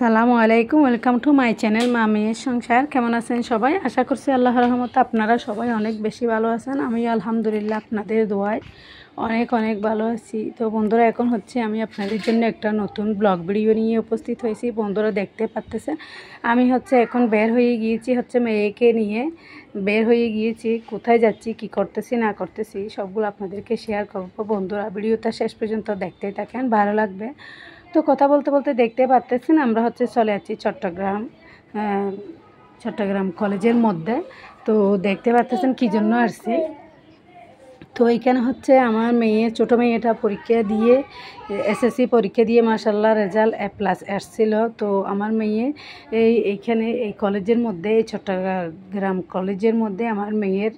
আসসালামু আলাইকুম, welcome to my channel মা মেয়ের সংসার। কেমন আছেন সবাই? আশা করছি আল্লাহর রহমতে আপনারা সবাই অনেক বেশি ভালো আছেন। আমি আলহামদুলিল্লাহ আপনাদের দোয়ায় অনেক অনেক ভালো আছি। তো বন্ধুরা, এখন হচ্ছে আমি আপনাদের জন্য একটা নতুন ব্লগ ভিডিও নিয়ে উপস্থিত হয়েছি। বন্ধুরা দেখতে পাচ্ছেন আমি হচ্ছে এখন বের হয়ে গিয়েছি, হচ্ছে মেয়েকে নিয়ে বের হয়ে গিয়েছি। কোথায় যাচ্ছি, কি করতেছি না করতেছি সবগুলো আপনাদেরকে শেয়ার করবো। বন্ধুরা ভিডিওটা শেষ পর্যন্ত দেখতে থাকেন, ভালো লাগবে। তো কথা বলতে বলতে দেখতে পাচ্ছেন আমরা হচ্ছে চলে যাচ্ছি চট্টগ্রাম কলেজের মধ্যে। তো দেখতে পাচ্ছেন কী জন্য আসছি। তো এইখানে হচ্ছে আমার মেয়ে, ছোটো মেয়েটা পরীক্ষা দিয়ে এসএসসি পরীক্ষা দিয়ে মাশাআল্লাহ রেজাল্ট A+ আসছিল। তো আমার মেয়ে এইখানে এই কলেজের মধ্যে, এই চট্টগ্রাম কলেজের মধ্যে আমার মেয়ের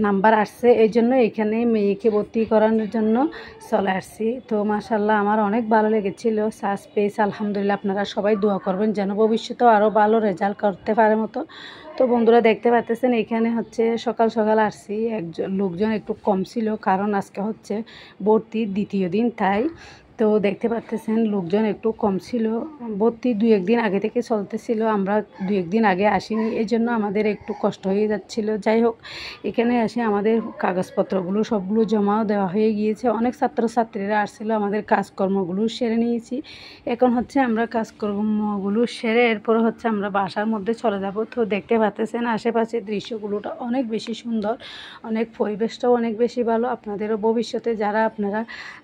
নাম্বার আসছে, এই জন্য এখানে মেয়েকে ভর্তি করানোর জন্য চলে আসছি। তো মাশাআল্লাহ আমার অনেক ভালো লেগেছিল সার্চ পেজ। আলহামদুলিল্লাহ আপনারা সবাই দোয়া করবেন যেন ভবিষ্যতেও আরও ভালো রেজাল্ট করতে পারে মতো। তো বন্ধুরা দেখতে পাচ্ছেন এখানে হচ্ছে সকাল সকাল আসছি, লোকজন একটু কম ছিল, কারণ আজকে হচ্ছে ভর্তির দ্বিতীয় দিন, তাই। তো দেখতে পাচ্ছেন লোকজন একটু কম ছিল। ভর্তি 2-1 দিন আগে থেকে চলতেছিল, আমরা 2-1 দিন আগে আসিনি, এই জন্য আমাদের একটু কষ্ট হয়ে যাচ্ছিল। যাই হোক, এখানে এসে আমাদের কাগজপত্রগুলো সবগুলো জমাও দেওয়া হয়ে গিয়েছে। অনেক ছাত্রছাত্রীরা আসছিল, আমাদের কাজকর্মগুলো সেরে নিয়েছি। এখন হচ্ছে আমরা কাজকর্মগুলো সেরে এরপর হচ্ছে আমরা বাসার মধ্যে চলে যাব। তো দেখতে পাচ্ছেন আশেপাশের দৃশ্যগুলোটা অনেক বেশি সুন্দর, অনেক পরিবেশটাও অনেক বেশি ভালো। আপনাদেরও ভবিষ্যতে যারা আপনারা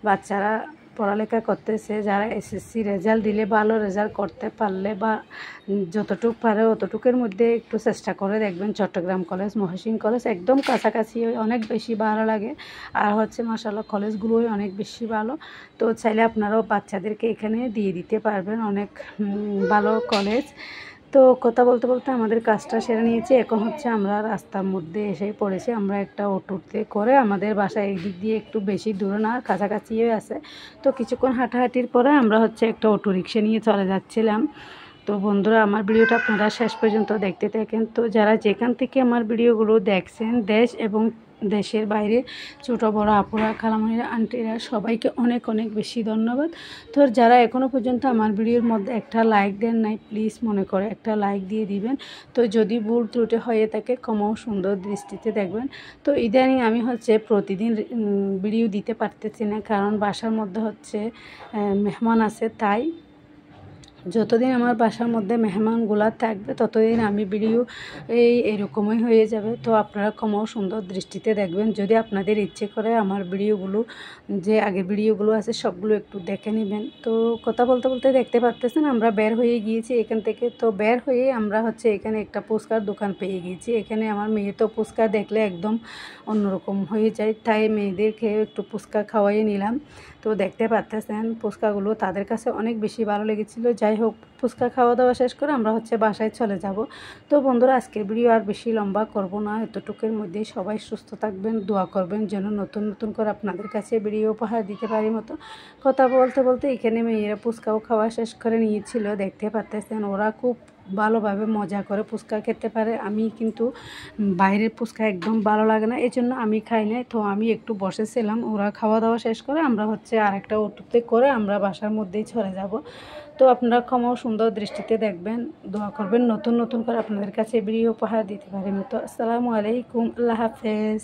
বাচ্চারা পড়ালেখা করতেছে, যারা এসএসসি রেজাল্ট দিলে, ভালো রেজাল্ট করতে পারলে বা যতটুকু পারে অতটুকুর মধ্যে একটু চেষ্টা করে দেখবেন। চট্টগ্রাম কলেজ, মহসিন কলেজ একদম কাছাকাছি, অনেক বেশি ভালো লাগে। আর হচ্ছে মাশাআল্লাহ কলেজগুলোই অনেক বেশি ভালো। তো চাইলে আপনারাও বাচ্চাদেরকে এখানে দিয়ে দিতে পারবেন, অনেক ভালো কলেজ। তো কথা বলতে বলতে আমাদের কাজটা সেরে নিয়েছি। এখন হচ্ছে আমরা রাস্তার মধ্যে এসে পড়েছি। আমরা একটা অটোতে করে, আমাদের বাসা এই দিক দিয়ে একটু বেশি দূরে না, কাছাকাছি আছে। তো কিছুক্ষণ হাঁটাহাঁটির পরে আমরা হচ্ছে একটা অটো রিক্সা নিয়ে চলে যাচ্ছিলাম। তো বন্ধুরা আমার ভিডিওটা আপনারা শেষ পর্যন্ত দেখতে থাকেন। তো যারা যেখান থেকে আমার ভিডিওগুলো দেখছেন, দেশ এবং দেশের বাইরে ছোট বড় আপুরা, খালামণিরা, আন্টিরা, সবাইকে অনেক অনেক বেশি ধন্যবাদ। তো যারা এখনও পর্যন্ত আমার ভিডিওর মধ্যে একটা লাইক দেন নাই, প্লিজ মনে করে একটা লাইক দিয়ে দিবেন। তো যদি ভুল ত্রুটি হয়ে থাকে ক্ষমাও সুন্দর দৃষ্টিতে দেখবেন। তো ইদানিং আমি হচ্ছে প্রতিদিন ভিডিও দিতে পারতেছি না, কারণ বাসার মধ্যে হচ্ছে মেহমান আছে, তাই। যতদিন আমার বাসার মধ্যে মেহমানগুলা থাকবে ততদিন আমি ভিডিও এরকমই হয়ে যাবে। তো আপনারা ক্ষমাও সুন্দর দৃষ্টিতে দেখবেন। যদি আপনাদের ইচ্ছে করে আমার ভিডিওগুলো, যে আগের ভিডিওগুলো আছে সবগুলো একটু দেখে নেবেন। তো কথা বলতে বলতে দেখতে পারতেছেন আমরা বের হয়ে গিয়েছি এখান থেকে। তো বের হয়ে আমরা হচ্ছে এখানে একটা ফুচকার দোকান পেয়ে গিয়েছি। এখানে আমার মেয়ে তো ফুচকা দেখলে একদম অন্যরকম হয়ে যায়, তাই মেয়েদেরকে একটু ফুচকা খাওয়াই নিলাম। তো দেখতে পাচ্ছেন ফুচকাগুলো তাদের কাছে অনেক বেশি ভালো লেগেছিল। যাই হোক, ফুচকা খাওয়া দাওয়া শেষ করে আমরা হচ্ছে বাসায় চলে যাব। তো বন্ধুরা আজকের ভিডিও আর বেশি লম্বা করব না, এতটুকুর মধ্যেই সবাই সুস্থ থাকবেন, দোয়া করবেন যেন নতুন নতুন করে আপনাদের কাছে ভিডিও উপহার দিতে পারি মতো। কথা বলতে বলতে এখানে মেয়েরা ফুচকাও খাওয়া শেষ করে নিয়েছিল। দেখতে পাচ্ছেন ওরা খুব ভালোভাবে মজা করে ফুচকা খেতে পারে। আমি কিন্তু বাইরের ফুচকা একদম ভালো লাগে না, এই জন্য আমি খাই না। তো আমি একটু বসেছিলাম, ওরা খাওয়া দাওয়া শেষ করে আমরা হচ্ছে আরেকটা অটোতে করে আমরা বাসার মধ্যেই চলে যাব। তো আপনারা ক্ষমাও সুন্দর দৃষ্টিতে দেখবেন, দোয়া করবেন নতুন নতুন করে আপনাদের কাছে ভিডিও উপহার দিতে পারি মতো। আসসালামু আলাইকুম, আল্লাহ হাফেজ।